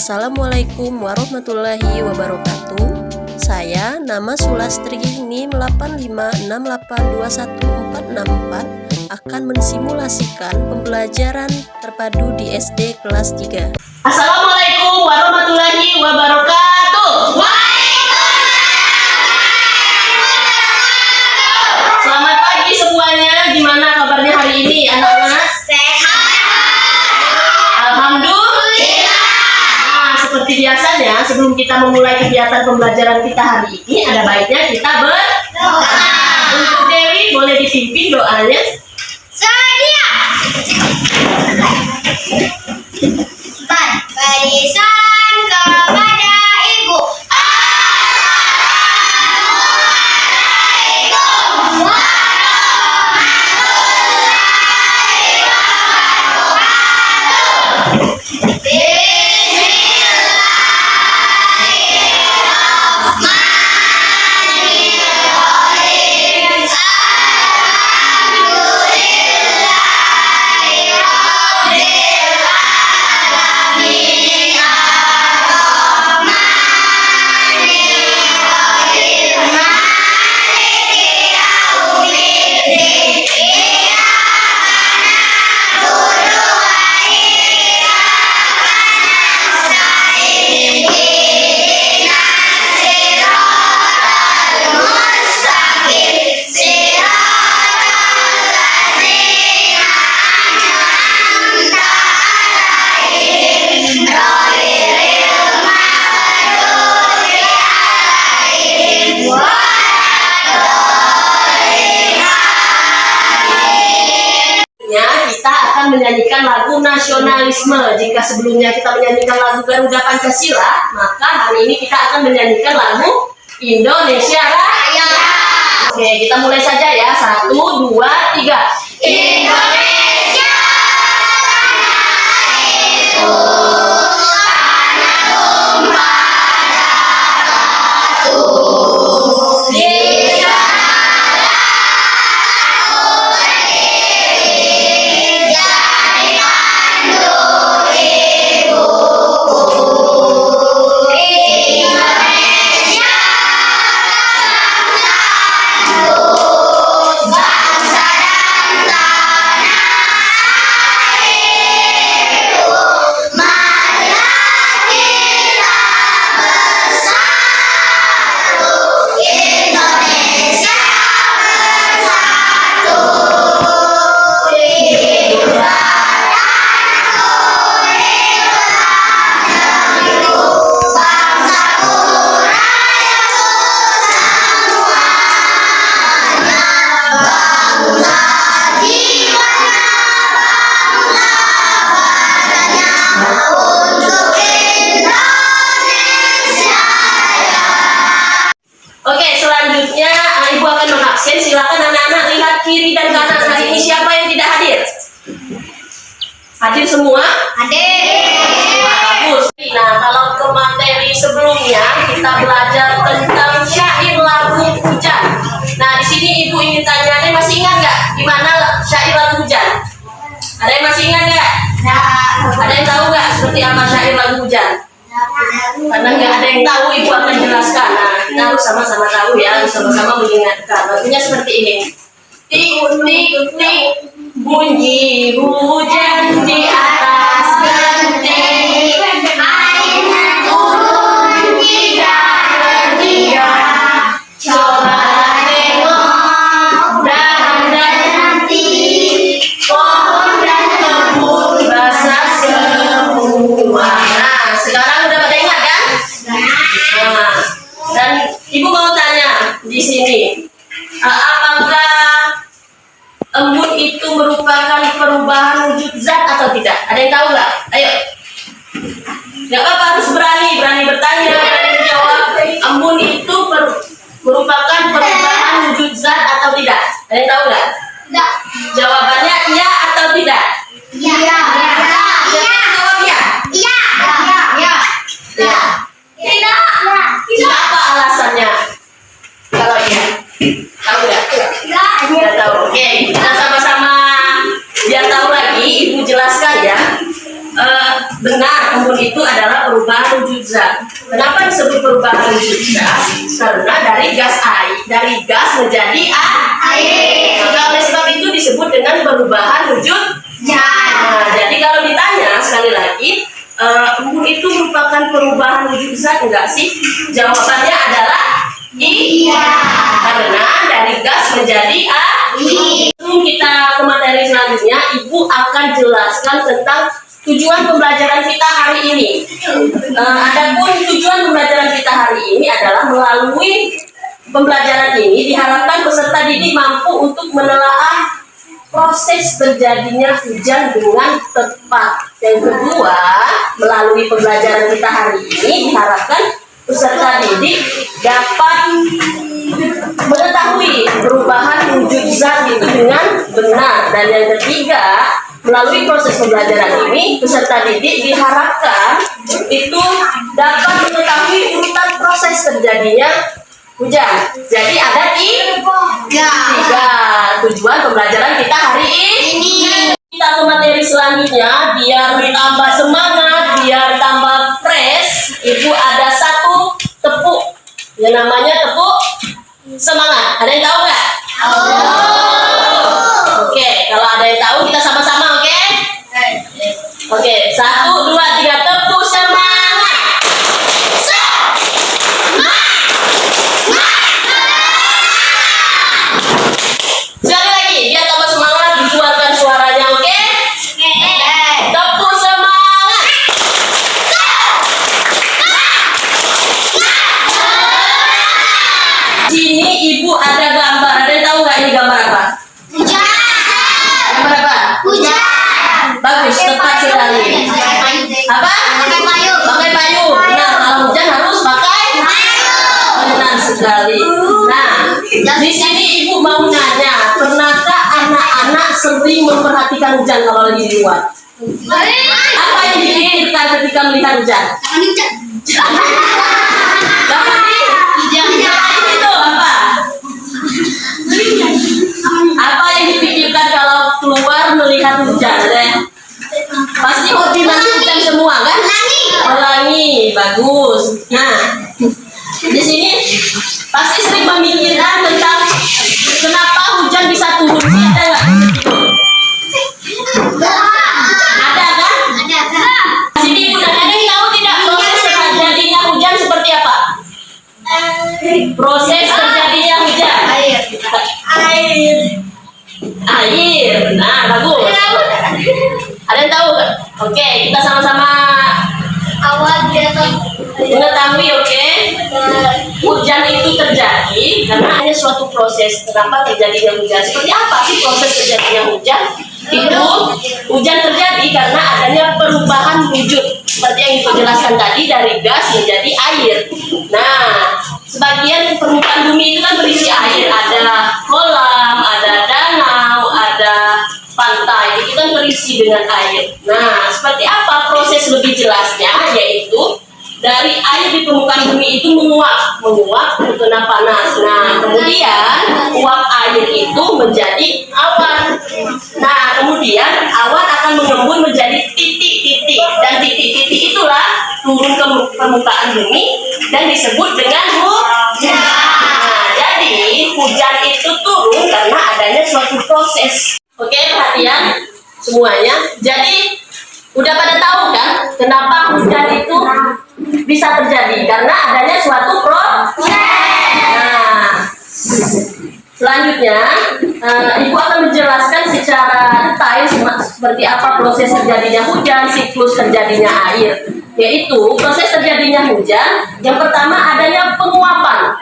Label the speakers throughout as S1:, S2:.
S1: Assalamualaikum warahmatullahi wabarakatuh. Saya nama Sulastri NIM 85682144 akan mensimulasikan pembelajaran terpadu di SD kelas 3.
S2: Assalamualaikum warahmatullahi wabarakatuh. Selamat pagi semuanya. Gimana kabarnya hari ini anak-anak?
S3: Sehat.
S2: Alhamdulillah. Nah, seperti biasanya sebelum kita memulai kegiatan pembelajaran kita hari ini, ada baiknya kita berdoa. Untuk Dewi boleh dipimpin doanya.
S3: Sedia. Beri salam kepada Ibu. Assalamualaikum warahmatullahi wabarakatuh. Bismillahirrahmanirrahim.
S2: Kita akan menyanyikan lagu nasionalisme. Jika sebelumnya kita menyanyikan lagu Garuda Pancasila, maka hari ini kita akan menyanyikan lagu Indonesia Raya. Oke, kita mulai saja ya. 1, 2, 3.
S3: Indonesia itu tanah tumpah darahku. Di sana aku berdiri jadi pandu ibuku. Indonesia bangsa dan tanah airku, marilah kita bersatu. Indonesia bersatu. Hiduplah tanahku, hiduplah negeriku, bangsaku, rakyatku semuanya. Bangunlah jiwanya, bangunlah badannya untuk Indonesia Raya.
S2: Oke, selanjutnya Ibu akan mengabsen. Silakan anak-anak lihat kiri dan kanan. Hari ini siapa yang tidak hadir? Hadir semua? Bagus. Nah, kalau ke materi sebelumnya kita belajar tentang syair lagu hujan. Nah, di sini Ibu ingin tanya, ada yang masih ingat nggak gimana syair lagu hujan? Ada yang masih ingat nggak? Ada yang tahu nggak seperti apa syair lagu hujan? Karena nggak ada yang tahu, Ibu akan jelaskan. Nah, kita harus sama-sama tahu ya, harus sama-sama mengingatkan. Lagunya seperti ini. Tik tik tik bunyi hujan di atas genting, airnya turun tidak bertiga. Cobalah tengok dahan dan nanti pohon dan kebun basah semua. Nah, sekarang udah pada ingat kan? Nah, dan Ibu mau tanya di sini, apakah embun itu merupakan perubahan wujud zat atau tidak? Ada yang tahu nggak? Ayo. Nggak apa-apa, harus berani bertanya, berani menjawab. Embun itu merupakan perubahan wujud zat atau tidak? Ada yang tahu nggak?
S3: Tidak.
S2: Jawabannya iya atau tidak?
S3: Iya.
S2: Siapa yang jawab iya?
S3: Iya.
S2: Iya.
S3: Tidak.
S2: Apa alasannya? Kalau iya, tahu nggak? Tidak tahu. Oke, kita sama-sama biar tahu lagi, Ibu jelaskan ya. Benar, embun itu adalah perubahan zat. Kenapa disebut perubahan wujud zat? Karena dari gas menjadi air. Maka oleh sebab itu disebut dengan perubahan wujud zat. Nah, jadi kalau ditanya sekali lagi, embun itu merupakan perubahan wujud zat enggak sih? Jawabannya adalah iya. Karena dari gas menjadi air. Kita ke materi selanjutnya, Ibu akan jelaskan tentang tujuan pembelajaran kita hari ini. Adapun tujuan pembelajaran kita hari ini adalah melalui pembelajaran ini diharapkan peserta didik mampu untuk menelaah proses terjadinya hujan dengan tepat. Yang kedua, melalui pembelajaran kita hari ini diharapkan peserta didik dapat mengetahui perubahan wujud zat itu dengan benar. Dan yang ketiga, melalui proses pembelajaran ini peserta didik diharapkan itu dapat mengetahui urutan proses terjadinya hujan. Jadi ada tiga tujuan pembelajaran kita hari ini. Kita ke materi selanjutnya, biar tambah semangat, biar tambah fresh. Ibu ada satu tepuk yang namanya tepuk semangat. Ada yang tahu nggak? Oke, kalau ada yang tahu kita sama-sama, oke? Oke, 1, 2, 3, tepuk semangat. Sekali lagi, biar tambah semangat, dikeluarkan suaranya, oke? Tepuk semangat. Sini Ibu ada gambar. Ada yang tahu nggak ini gambar apa? Gambar apa? Bagus, tepat sekali. Apa? Pakai payung. Nah, kalau hujan harus pakai payung. Benar sekali. Nah, di sini Ibu mau nanya, pernahkah anak-anak sering memperhatikan hujan kalau lagi di luar? Apa yang dipikirkan ketika melihat hujan? Dapat nih? Itu apa? Apa yang dipikirkan kalau keluar melihat hujan? Pasti hobi mandi hujan semua kan? Pelangi, bagus. Nah, di sini pasti sering memikirkan tentang kenapa hujan bisa turun. Ada nggak? Ada kan? Sini Ibu nanya, ada yang tahu tidak proses terjadinya hujan seperti apa? Proses terjadinya hujan. Air. Nah, bagus. Ada yang tahu nggak? Oke, kita sama-sama mengetahui, oke? Hujan itu terjadi karena ada suatu proses. Kenapa terjadinya hujan? Seperti apa sih proses terjadinya hujan? Itu hujan terjadi karena adanya perubahan wujud. Seperti yang dijelaskan tadi, dari gas menjadi air. Nah, sebagian permukaan bumi itu kan berisi air. Ada kolam, ada danau, ada pantai. Itu kan berisi dengan air. Nah, seperti apa proses lebih jelasnya? Yaitu dari air di permukaan bumi itu menguap terkena panas. Nah, kemudian uap air itu menjadi awan. Nah, kemudian awan akan mengembun menjadi titik-titik, dan titik-titik itulah turun ke permukaan bumi dan disebut dengan hujan. Nah, jadi hujan itu turun karena adanya suatu proses. Oke, perhatian semuanya. Jadi udah pada tahu kan kenapa hujan itu bisa terjadi? Karena adanya suatu proses. Nah, selanjutnya Ibu akan menjelaskan secara detail seperti apa proses terjadinya hujan, siklus terjadinya air. Yaitu proses terjadinya hujan, yang pertama adanya penguapan,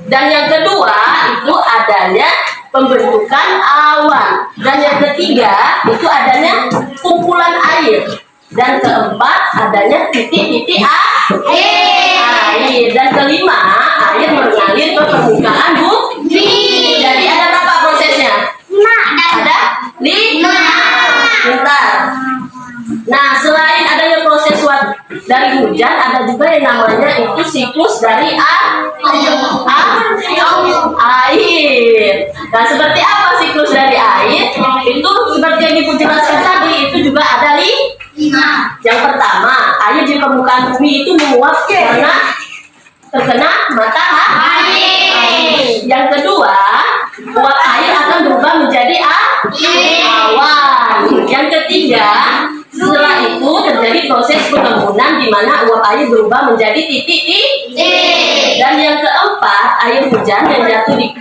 S2: dan yang kedua itu adanya pembentukan awan, dan yang ketiga itu adanya kumpulan air, dan keempat adanya titik-titik air, dan kelima air mengalir ke permukaan bumi. Jadi ada berapa prosesnya? Ada 5. Bentar. Nah, selain adanya proses dari hujan, ada juga yang namanya itu siklus dari air. Nah, seperti apa siklus dari air? Itu seperti yang Ibu jelaskan tadi, itu juga ada 5. Yang pertama, air di permukaan bumi itu menguap karena terkena matahari. Yang kedua, uap air akan berubah menjadi awan. Yang ketiga, setelah itu terjadi proses pengembunan di mana uap air berubah menjadi titik. Dan yang keempat, air hujan yang jatuh di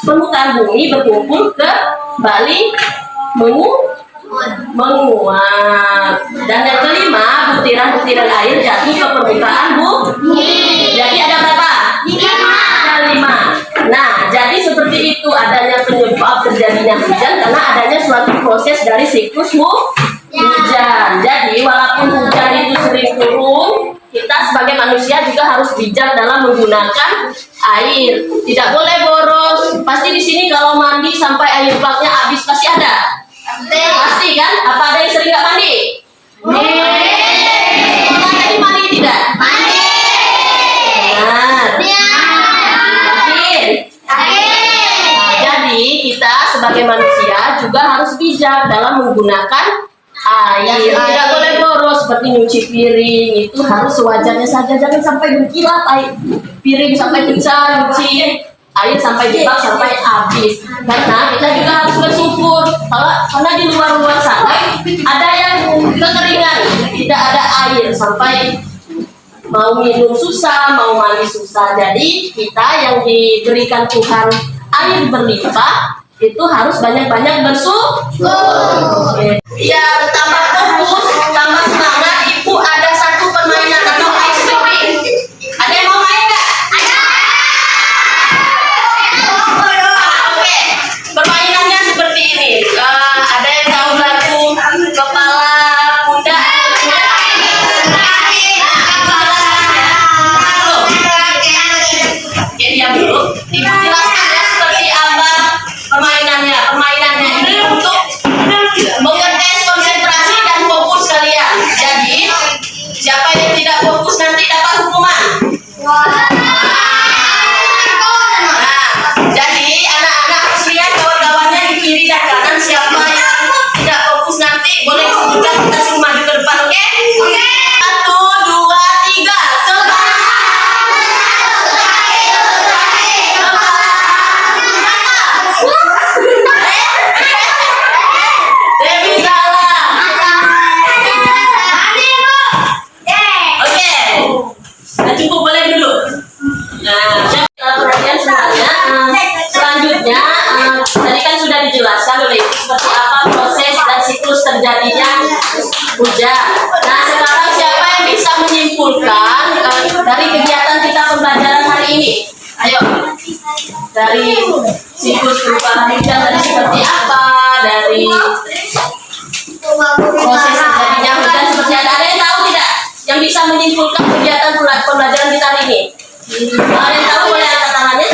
S2: permukaan bumi berkumpul ke Bali menguap. Dan yang kelima, butiran-butiran air jatuh ke permukaan bumi. Jadi ada berapa? 5. Nah, jadi seperti itu adanya penyebab terjadinya hujan karena adanya suatu proses dari siklus hujan. Jadi walaupun hujan itu sering turun, kita sebagai manusia juga harus bijak dalam menggunakan air. Tidak boleh boros. Pasti di sini kalau mandi sampai air baknya habis pasti ada. Pasti kan? Apa ada yang sering nggak mandi? Kalau tadi mandi tidak? Jadi kita sebagai manusia juga harus bijak dalam menggunakan air. Tidak boleh boros seperti nyuci piring, itu harus sewajarnya saja. Jangan sampai berkilap air piring sampai pecah, nyuci air sampai di bak sampai habis. Karena kita juga harus bersyukur karena di luar sana ada yang kekeringan, tidak ada air sampai mau minum susah, mau mandi susah. Jadi kita yang diberikan Tuhan air berlimpah itu harus banyak-banyak bersyukur. Ya, tambah fokus, tambah semangat. Ibu ada satu permainan atau ice cream. Ada yang mau main nggak? Ada. Oke, permainannya seperti ini. Ada yang tahu lagu kepala kuda? Oke, diam dulu. Ibu jelaskan ya seperti apa permainannya. Permainannya ini untuk mengetes konsentrasi dan fokus kalian. Jadi, siapa yang tidak fokus nanti dapat hukuman. Jadi anak-anak harus lihat kawan-kawannya di kiri dan kanan. Siapa yang tidak fokus nanti boleh disebutkan, kita suruh maju ke depan, oke? 1, 2, 3, coba. Dewi salah. Oke. Nah, cukup, boleh duduk. Nah, perhatian semuanya. Selanjutnya, tadi kan sudah dijelaskan oleh Ibu seperti apa proses dan siklus terjadinya hujan. Nah, sekarang siapa yang bisa menyimpulkan dari kegiatan kita pembelajaran hari ini? Ayo, dari siklus perubahan hujan tadi seperti apa? Dari proses terjadinya hujan seperti apa? Ada yang tahu tidak? Yang bisa menyimpulkan kegiatan pembelajaran kita hari ini? Ada yang tahu boleh angkat tangannya?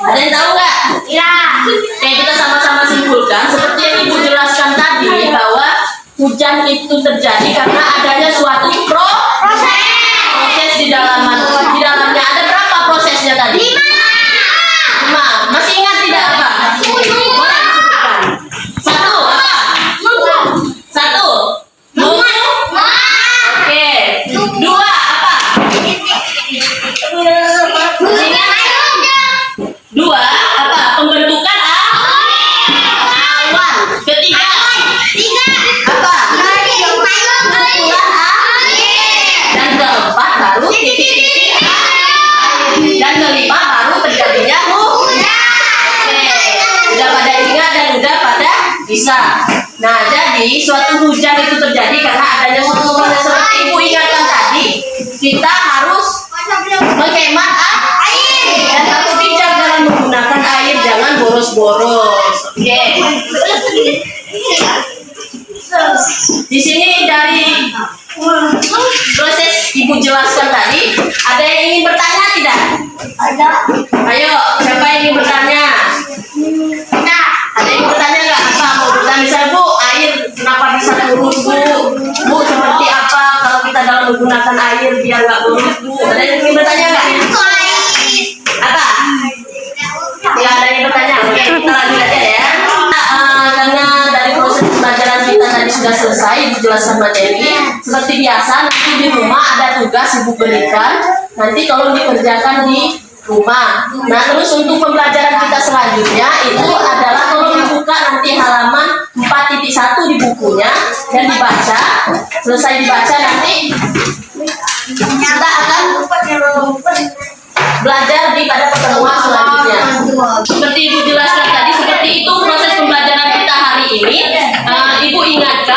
S2: Ada yang tahu nggak? Ya. Oke, kita sama-sama simpulkan. Seperti yang Ibu jelaskan tadi bahwa hujan itu terjadi karena adanya suatu proses di dalamnya. Ada berapa prosesnya tadi? 5. Masih ingat tidak apa? Boleh disebutkan. 1 apa? 1. Oke. 2 apa? Masih ingat? 2 apa? Pembentukan awan. Ketiga apa? Kumpulan dan keempat baru titik-titik air. Dan kelima baru terjadinya hujan. Oke, udah pada ingat dan udah pada bisa. Nah, jadi suatu hujan itu terjadi karena adanya suatu proses seperti Ibu ingatkan tadi. Kita harus menghemat air dan harus bijak dalam menggunakan air, jangan boros-boros. Oke. Di sini dari proses Ibu jelaskan tadi, ada yang ingin bertanya tidak? Ada. Ayo, siapa yang ingin bertanya? Nah, ada yang bertanya nggak? Apa mau bertanya? Misalnya, Bu, air kenapa bisa turun, Bu? Bu, seperti apa kalau kita dalam menggunakan air biar nggak boros, Bu? Ada yang ingin bertanya nggak? Apa? Ya, ada yang bertanya. Oke, kita lanjut aja ya. Karena dari proses pembelajaran kita tadi sudah selesai Ibu jelaskan materi. Seperti biasa nanti di rumah ada tugas Ibu berikan. Nanti tolong dikerjakan di rumah. Nah, terus untuk pembelajaran kita selanjutnya itu adalah tolong dibuka nanti halaman 4.1 di bukunya dan dibaca. Selesai dibaca nanti kita akan belajar pada pertemuan selanjutnya. Seperti Ibu jelaskan tadi, seperti itu proses pembelajaran kita hari ini. Ibu ingatkan